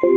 Hi,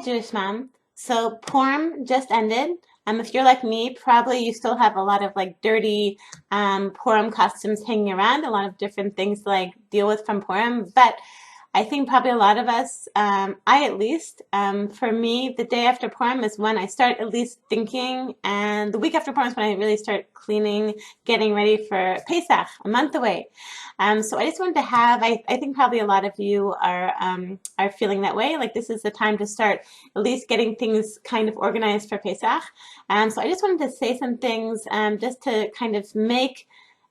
Jewish mom. So Purim just ended. If you're like me, probably you still have a lot of like dirty Purim costumes hanging around, a lot of different things to like deal with from Purim. But I think probably a lot of us, I at least, for me, the day after Purim is when I start at least thinking, and the week after Purim is when I really start cleaning, getting ready for Pesach, a month away. So I just wanted to have, I think probably a lot of you are feeling that way. Like this is the time to start at least getting things kind of organized for Pesach. So I just wanted to say some things just to kind of make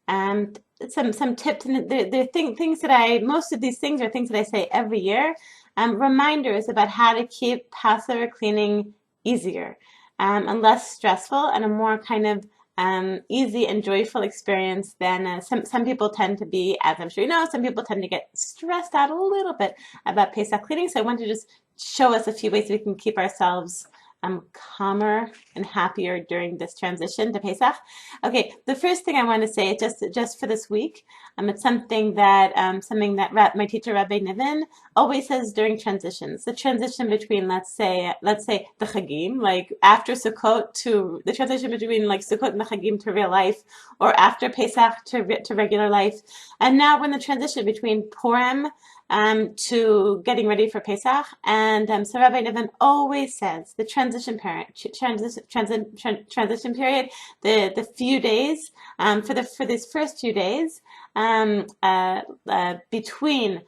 um, some tips, and they're things that most of these things are things that I say every year. Reminders about how to keep Passover cleaning easier and less stressful, and a more kind of easy and joyful experience than some people tend to be, as I'm sure you know, some people tend to get stressed out a little bit about Pesach cleaning. So I want to just show us a few ways we can keep ourselves calmer and happier during this transition to Pesach. Okay, the first thing I want to say, just for this week, it's something that my teacher Rabbi Niven always says during transitions. The transition between let's say the Chagim, like after Sukkot, to the transition between like Sukkot and the Chagim to real life, or after Pesach to regular life, and now we're in the transition between Purim to getting ready for Pesach. And so Rabbi Niven always says the transition period, the few days, for these first few days um, uh, between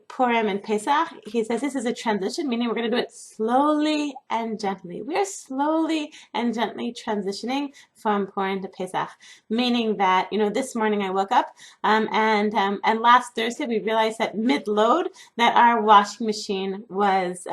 Purim and Pesach, he says this is a transition, meaning we're going to do it slowly and gently. We are slowly and gently transitioning from Purim to Pesach, meaning that, this morning I woke up and last Thursday we realized that mid-load that our washing machine was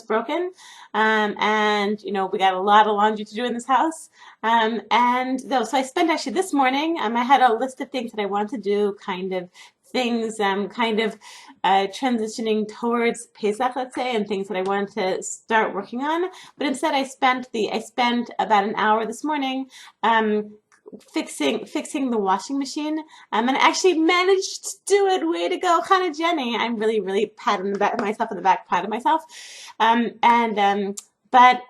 broken, and we got a lot of laundry to do in this house, so I spent actually this morning. I had a list of things that I wanted to do, kind of things, transitioning towards Pesach, let's say, and things that I wanted to start working on. But instead, I spent about an hour this morning um, fixing the washing machine, and I actually managed to do it. Way to go, Hannah Jenny! I'm really, really patting myself on the back, proud of myself. And but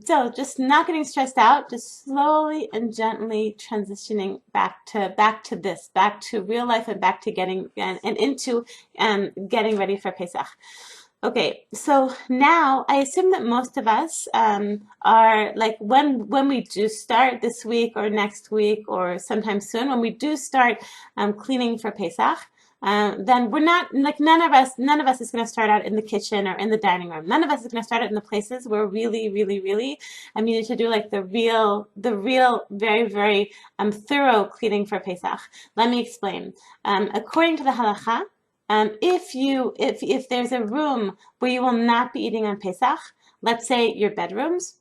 So just not getting stressed out, just slowly and gently transitioning back to real life, and back to getting and into getting ready for Pesach. Okay, so now I assume that most of us are like, when we do start this week or next week or sometime soon, when we do start cleaning for Pesach, then we're not like, none of us is going to start out in the kitchen or in the dining room. None of us is going to start out in the places where really, really, really you need to do like the real, very, very thorough cleaning for Pesach. Let me explain. According to the halacha, if there's a room where you will not be eating on Pesach, let's say your bedrooms,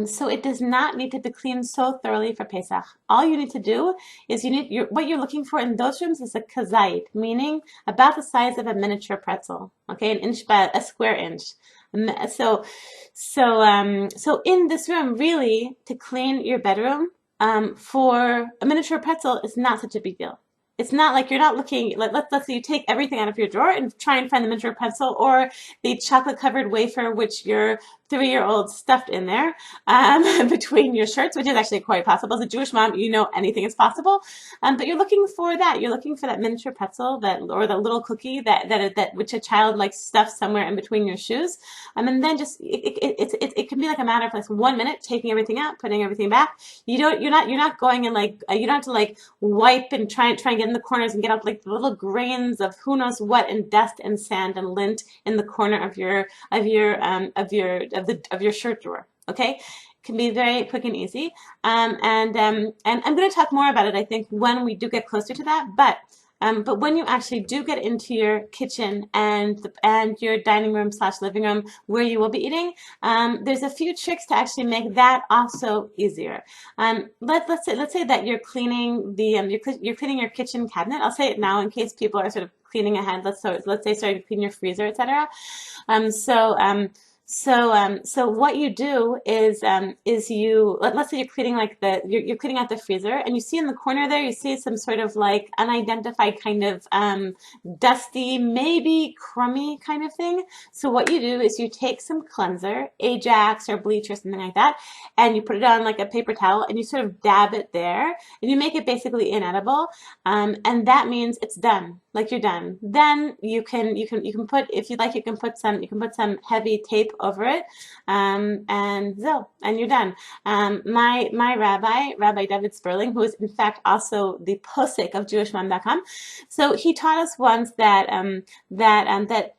so it does not need to be cleaned so thoroughly for Pesach. All you need to do is what you're looking for in those rooms is a kazait, meaning about the size of a miniature pretzel. Okay, an inch by a square inch. So in this room, really, to clean your bedroom for a miniature pretzel is not such a big deal. It's not like you're not looking, like, let's say you take everything out of your drawer and try and find the miniature pretzel or the chocolate covered wafer which your 3-year-old stuffed in there between your shirts, which is actually quite possible. As a Jewish mom, anything is possible. But you're looking for that. You're looking for that miniature pretzel, or the little cookie that which a child like stuffs somewhere in between your shoes. And then just it can be like a matter of like 1 minute, taking everything out, putting everything back. You're not going and like you don't have to like wipe and try and get in the corners and get out like the little grains of who knows what and dust and sand and lint in the corner of your shirt drawer. Okay, it can be very quick and easy. And I'm going to talk more about it, I think, when we do get closer to that. But when you actually do get into your kitchen and your dining room / living room where you will be eating, there's a few tricks to actually make that also easier. Let's say that you're cleaning you're cleaning your kitchen cabinet. I'll say it now in case people are sort of cleaning ahead. Let's say starting to clean your freezer, etc. Um, so um, So what you do is let's say you're cleaning like you're cleaning out the freezer, and you see in the corner there, you see some sort of like unidentified kind of dusty, maybe crummy kind of thing. So what you do is you take some cleanser, Ajax or bleach or something like that, and you put it on like a paper towel, and you sort of dab it there, and you make it basically inedible, and that means it's done. Like you're done. Then you can put, if you like, you can put some heavy tape over it, and you're done. My Rabbi David Sperling, who is in fact also the posek of JewishMom.com, so he taught us once that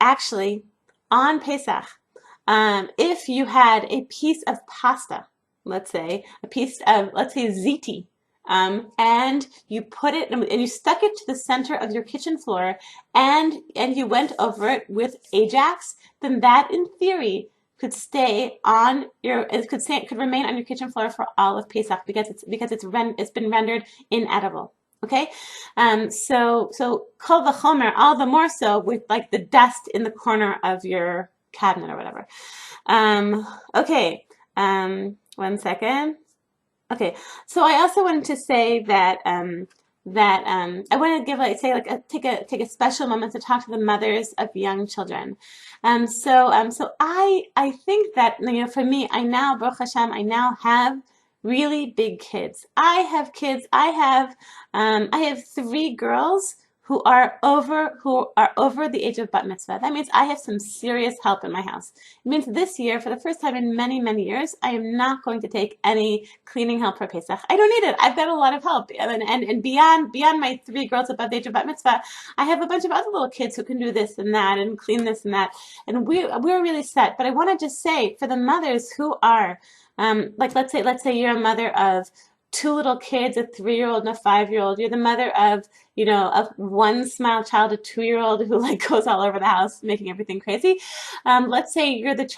actually on Pesach, if you had a piece of pasta, let's say ziti, and you put it and you stuck it to the center of your kitchen floor, and you went over it with Ajax, then that in theory could stay on it could remain on your kitchen floor for all of Pesach, because it's been rendered inedible. Okay, so kol v'chomer, all the more so with like the dust in the corner of your cabinet or whatever. Okay, one second. Okay, so I also wanted to say that I want to give take a special moment to talk to the mothers of young children. So I think that, for me, Baruch Hashem, I now have really big kids. I have kids. I have three girls who are over the age of bat mitzvah. That means I have some serious help in my house. It means this year, for the first time in many, many years, I am not going to take any cleaning help for Pesach. I don't need it. I've got a lot of help. And beyond my three girls above the age of bat mitzvah, I have a bunch of other little kids who can do this and that and clean this and that. And we're really set. But I want to just say, for the mothers who are, let's say you're a mother of two little kids, a 3-year-old and a 5-year-old. You're the mother of one small child, a 2-year-old who like goes all over the house making everything crazy. Let's say you're the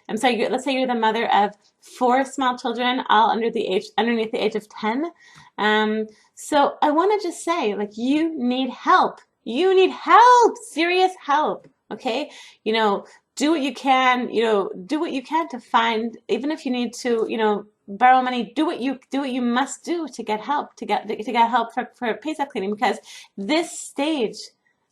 let's say you're the mother of 4 small children, all underneath the age of 10. So I want to just say, like, you need help. You need help, serious help. Okay, do what you can. Do what you can to find, even if you need to, borrow money. Do what you must do to get help, to get help for Pesach cleaning, because this stage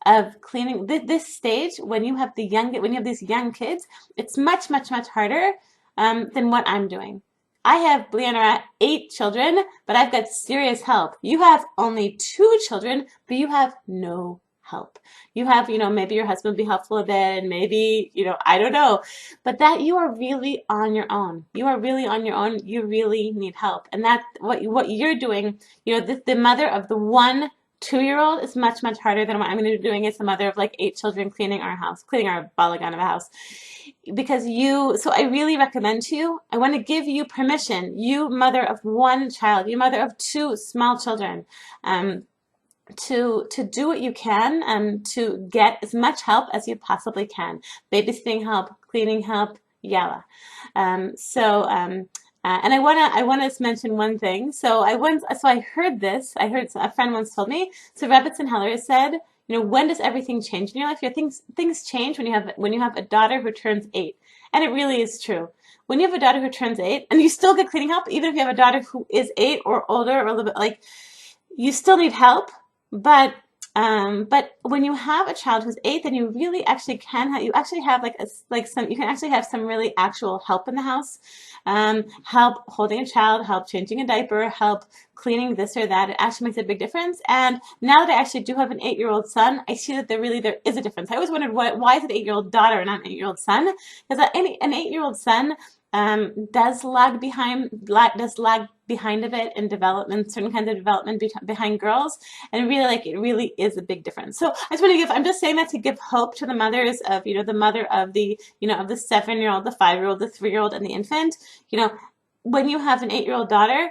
of cleaning, this stage when you have these young kids, it's much harder than what I'm doing. I have, b'li ayin hara, 8 children, but I've got serious help. You have only 2 children, but you have no help. You have, maybe your husband will be helpful a bit, and maybe, I don't know, but that you are really on your own. You are really on your own. You really need help. And that what you're doing, the mother of the 1 2-year-old is much harder than what I'm going to be doing as the mother of like 8 children cleaning our house, cleaning our balagan of a house. So I really recommend to you, I want to give you permission, you mother of 1 child, you mother of 2 small children, to do what you can, to get as much help as you possibly can. Babysitting help, cleaning help, yalla. And I wanna mention one thing. So I heard a friend once told me. So Rebbetzin Heller said, when does everything change in your life? Things change when you have a daughter who turns 8, and it really is true. When you have a daughter who turns 8, and you still get cleaning help, even if you have a daughter who is 8 or older or a little bit, like, you still need help. But when you have a child who's 8, then you really actually you can actually have some really actual help in the house, help holding a child, help changing a diaper, help cleaning this or that. It actually makes a big difference. And now that I actually do have an 8-year-old son, I see that there is a difference. I always wondered, why is it an 8-year-old daughter and not an 8-year-old son? Because an 8-year-old son does lag behind of it in development, certain kinds of development behind girls, and it really is a big difference. So I'm just saying that to give hope to the mothers of, the mother of the 7-year-old, the 5-year-old, the 3-year-old, and the infant. When you have an 8-year-old daughter,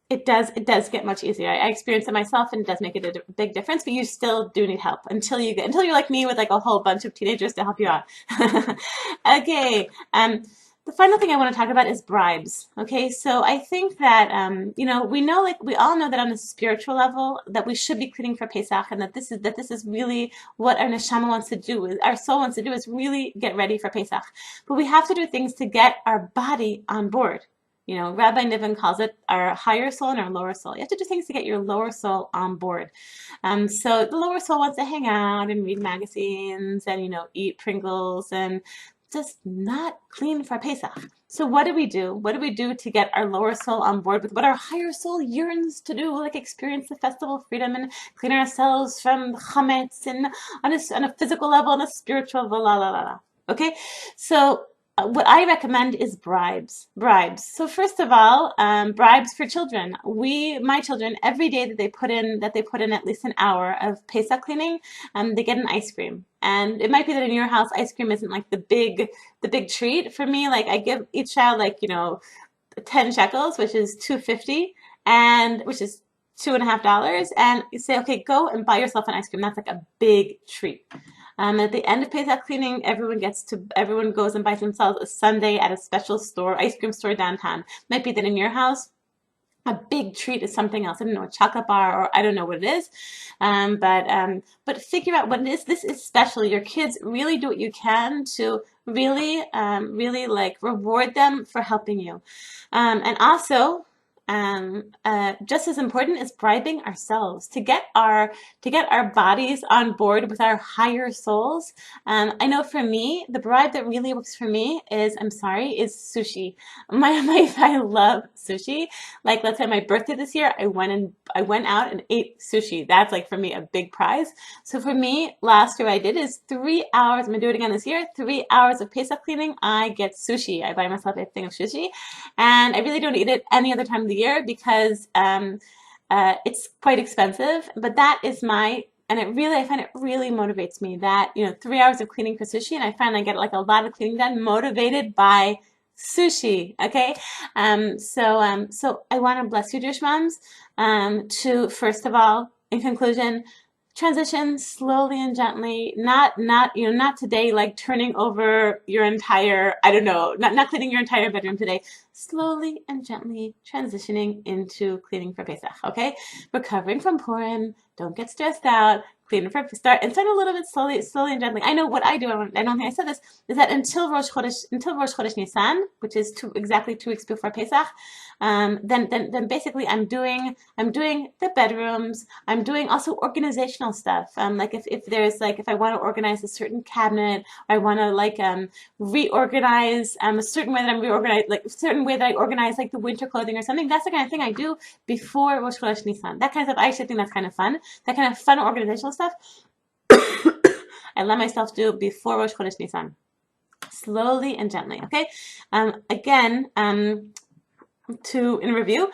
it does get much easier. I experienced it myself, and it does make it a big difference, but you still do need help until you're like me with like a whole bunch of teenagers to help you out. Okay. The final thing I want to talk about is bribes. Okay, so I think that we know, like we all know that on a spiritual level that we should be cleaning for Pesach, and that this is really what our neshama wants to do. Our soul wants to do is really get ready for Pesach. But we have to do things to get our body on board. Rabbi Niven calls it our higher soul and our lower soul. You have to do things to get your lower soul on board. So the lower soul wants to hang out and read magazines and eat Pringles and just not clean for Pesach. So what do we do? What do we do to get our lower soul on board with what our higher soul yearns to do, like experience the festival of freedom and clean ourselves from chametz and on a physical level, on a spiritual level, la la la la. Okay, so what I recommend is bribes. Bribes. So first of all, bribes for children. My children, every day that they put in at least an hour of Pesach cleaning, they get an ice cream. And it might be that in your house, ice cream isn't like the big treat. For me, like I give each child 10 shekels, which is 250, and which is $2.50, and you say, okay, go and buy yourself an ice cream. That's like a big treat. At the end of Pesach cleaning, everyone goes and buys themselves a sundae at a special store, ice cream store downtown. Might be that in your house, a big treat is something else. I don't know, a chocolate bar, or I don't know what it is. But figure out what it is. This is special. Your kids, really do what you can to really, really like reward them for helping you. And also, just as important is bribing ourselves to get our bodies on board with our higher souls. I know for me, the bribe that really works for me is sushi. I love sushi. Like, let's say my birthday this year, I went out and ate sushi. That's like for me a big prize. So for me, last year I did is 3 hours. I'm gonna do it again this year. 3 hours of Pesach cleaning. I get sushi. I buy myself a thing of sushi, and I really don't eat it any other time of the year because it's quite expensive. But that is I find it really motivates me that 3 hours of cleaning for sushi, and I find I get like a lot of cleaning done motivated by sushi. Okay, so I want to bless you, Jewish moms, to first of all, in conclusion, transition slowly and gently, not today, like turning over your entire, I don't know, not cleaning your entire bedroom today. Slowly and gently transitioning into cleaning for Pesach, okay? Recovering from Purim, don't get stressed out. Start a little bit slowly and gently. I know what I do. I don't think I said this. Is that until Rosh Chodesh Nisan, which is exactly 2 weeks before Pesach, then basically I'm doing the bedrooms. I'm doing also organizational stuff. Like if I want to organize a certain cabinet, or I want to reorganize a certain way that I'm reorganized, like a certain way that I organize like the winter clothing or something. That's the kind of thing I do before Rosh Chodesh Nisan. That kind of stuff. I actually think that's kind of fun. That kind of fun organizational stuff. I let myself do before Rosh Chodesh Nisan, slowly and gently. Okay. Again. In review,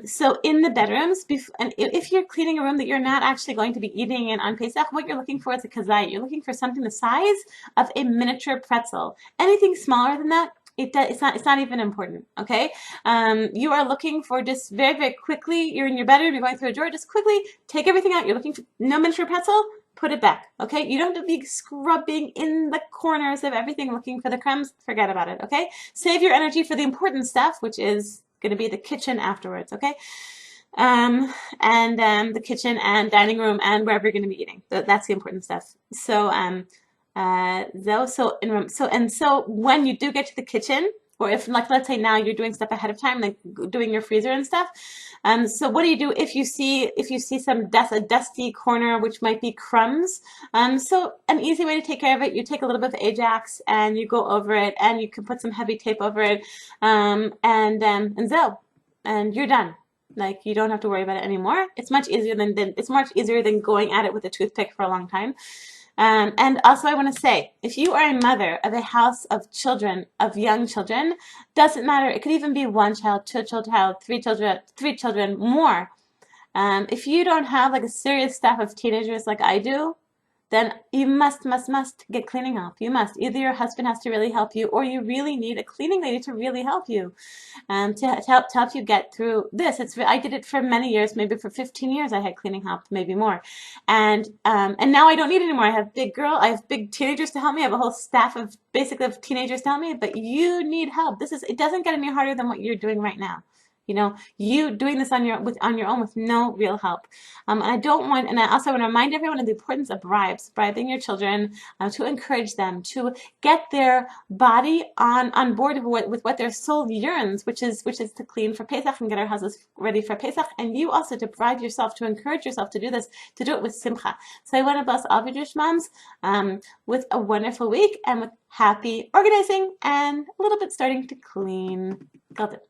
so in the bedrooms, and if you're cleaning a room that you're not actually going to be eating in on Pesach, what you're looking for is a kazayit. You're looking for something the size of a miniature pretzel. Anything smaller than that, it's not even important. Okay, you are looking for just very, very quickly. You're in your bedroom, you're going through a drawer, just quickly take everything out. You're looking for no miniature pretzel. Put it back, okay? You don't have to be scrubbing in the corners of everything looking for the crumbs. Forget about it, okay? Save your energy for the important stuff, which is going to be the kitchen afterwards, okay? And the kitchen and dining room and wherever you're going to be eating. That's the important stuff. So when you do get to the kitchen, or if, like, let's say now you're doing stuff ahead of time, like doing your freezer and stuff. So what do you do if you see a dusty corner, which might be crumbs? So an easy way to take care of it, you take a little bit of Ajax and you go over it, and you can put some heavy tape over it, and you're done. Like, you don't have to worry about it anymore. It's much easier than going at it with a toothpick for a long time. And also I want to say, if you are a mother of a house of children, of young children, doesn't matter. It could even be 1 child, 2 children, 3 children, more. If you don't have like a serious staff of teenagers like I do, then you must get cleaning help. You must. Either your husband has to really help you, or you really need a cleaning lady to really help you, to help you get through this. I did it for many years, maybe for 15 years. I had cleaning help, maybe more, and now I don't need it anymore. I have big teenagers to help me. I have a whole staff of basically of teenagers to help me. But you need help. It doesn't get any harder than what you're doing right now. You know, you doing this on your own with no real help. And I also want to remind everyone of the importance of bribing your children, to encourage them to get their body on board with what their soul yearns, which is to clean for Pesach and get our houses ready for Pesach. And you also to bribe yourself, to encourage yourself to do this, to do it with simcha. So I want to bless all of you Jewish moms with a wonderful week and with happy organizing and a little bit starting to clean. Got it.